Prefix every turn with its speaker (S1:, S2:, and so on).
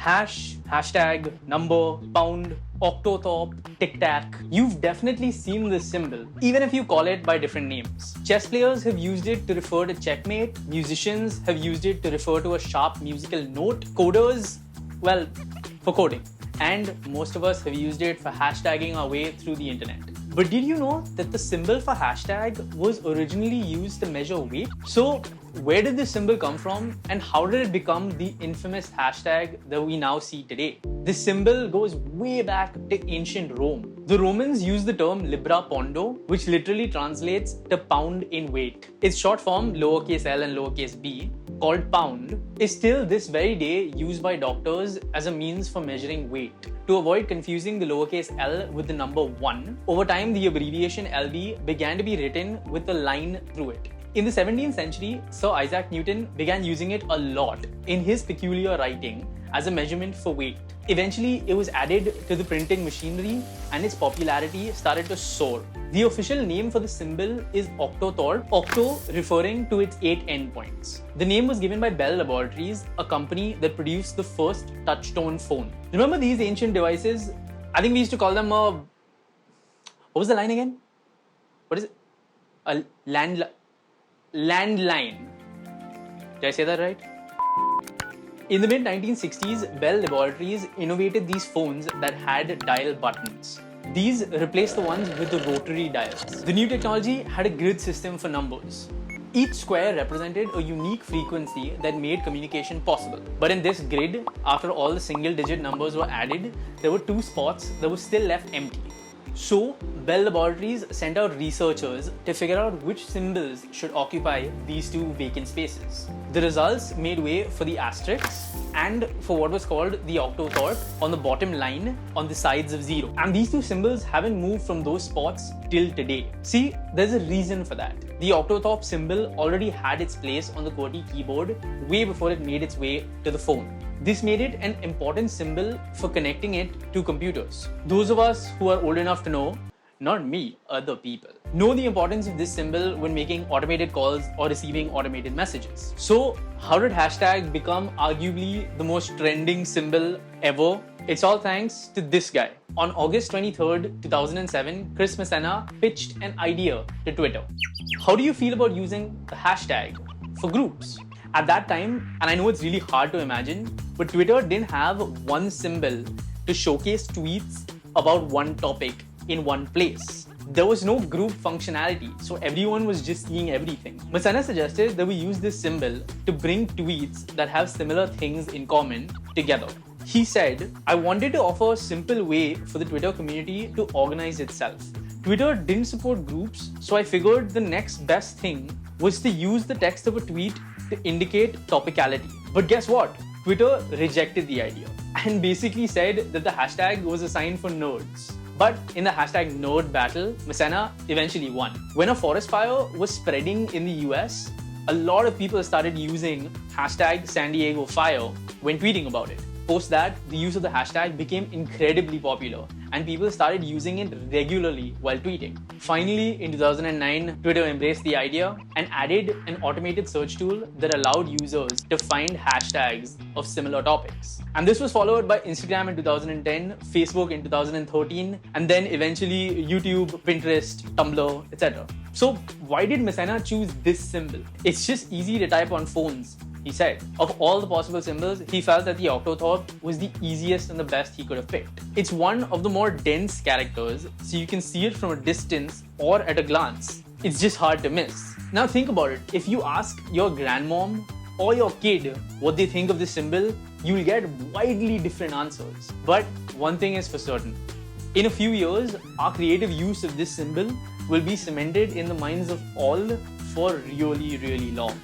S1: Hash, hashtag, number, pound, octothorpe, tic-tac. You've definitely seen this symbol, even if you call it by different names. Chess players have used it to refer to checkmate, musicians have used it to refer to a sharp musical note, coders, well, for coding. And most of us have used it for hashtagging our way through the internet. But did you know that the symbol for hashtag was originally used to measure weight? So where did this symbol come from and how did it become the infamous hashtag that we now see today? This symbol goes way back to ancient Rome. The Romans used the term libra pondo, which literally translates to pound in weight. Its short form, lowercase l and lowercase b, called pound, is still this very day used by doctors as a means for measuring weight. To avoid confusing the lowercase l with the number 1, over time the abbreviation LB began to be written with a line through it. In the 17th century, Sir Isaac Newton began using it a lot in his peculiar writing as a measurement for weight. Eventually, it was added to the printing machinery and its popularity started to soar. The official name for the symbol is octothorpe, octo referring to its 8 endpoints. The name was given by Bell Laboratories, a company that produced the first touch-tone phone. Remember these ancient devices? I think we used to call them what was the line again? What is it? A landline. Did I say that right? In the mid-1960s, Bell Laboratories innovated these phones that had dial buttons. These replaced the ones with the rotary dials. The new technology had a grid system for numbers. Each square represented a unique frequency that made communication possible. But in this grid, after all the single-digit numbers were added, there were 2 spots that were still left empty. So, Bell Laboratories sent out researchers to figure out which symbols should occupy these 2 vacant spaces. The results made way for the asterisks and for what was called the octothorpe on the bottom line on the sides of 0. And these 2 symbols haven't moved from those spots till today. See, there's a reason for that. The octothorpe symbol already had its place on the QWERTY keyboard way before it made its way to the phone. This made it an important symbol for connecting it to computers. Those of us who are old enough to know, not me, other people, know the importance of this symbol when making automated calls or receiving automated messages. So, how did hashtag become arguably the most trending symbol ever? It's all thanks to this guy. On August 23rd, 2007, Chris Messina pitched an idea to Twitter. How do you feel about using the hashtag for groups? At that time, and I know it's really hard to imagine, but Twitter didn't have one symbol to showcase tweets about one topic in one place. There was no group functionality, so everyone was just seeing everything. Messina suggested that we use this symbol to bring tweets that have similar things in common together. He said, I wanted to offer a simple way for the Twitter community to organize itself. Twitter didn't support groups, so I figured the next best thing was to use the text of a tweet to indicate topicality. But guess what? Twitter rejected the idea and basically said that the hashtag was a sign for nerds. But in the hashtag nerd battle, Messina eventually won. When a forest fire was spreading in the US, a lot of people started using hashtag San Diego Fire when tweeting about it. Post that, the use of the hashtag became incredibly popular and people started using it regularly while tweeting. Finally, in 2009, Twitter embraced the idea and added an automated search tool that allowed users to find hashtags of similar topics. And this was followed by Instagram in 2010, Facebook in 2013, and then eventually YouTube, Pinterest, Tumblr, etc. So why did Messina choose this symbol? It's just easy to type on phones. He said, of all the possible symbols, he felt that the octothorpe was the easiest and the best he could have picked. It's one of the more dense characters, so you can see it from a distance or at a glance. It's just hard to miss. Now think about it. If you ask your grandmom or your kid what they think of this symbol, you'll get widely different answers. But one thing is for certain. In a few years, our creative use of this symbol will be cemented in the minds of all for really, really long.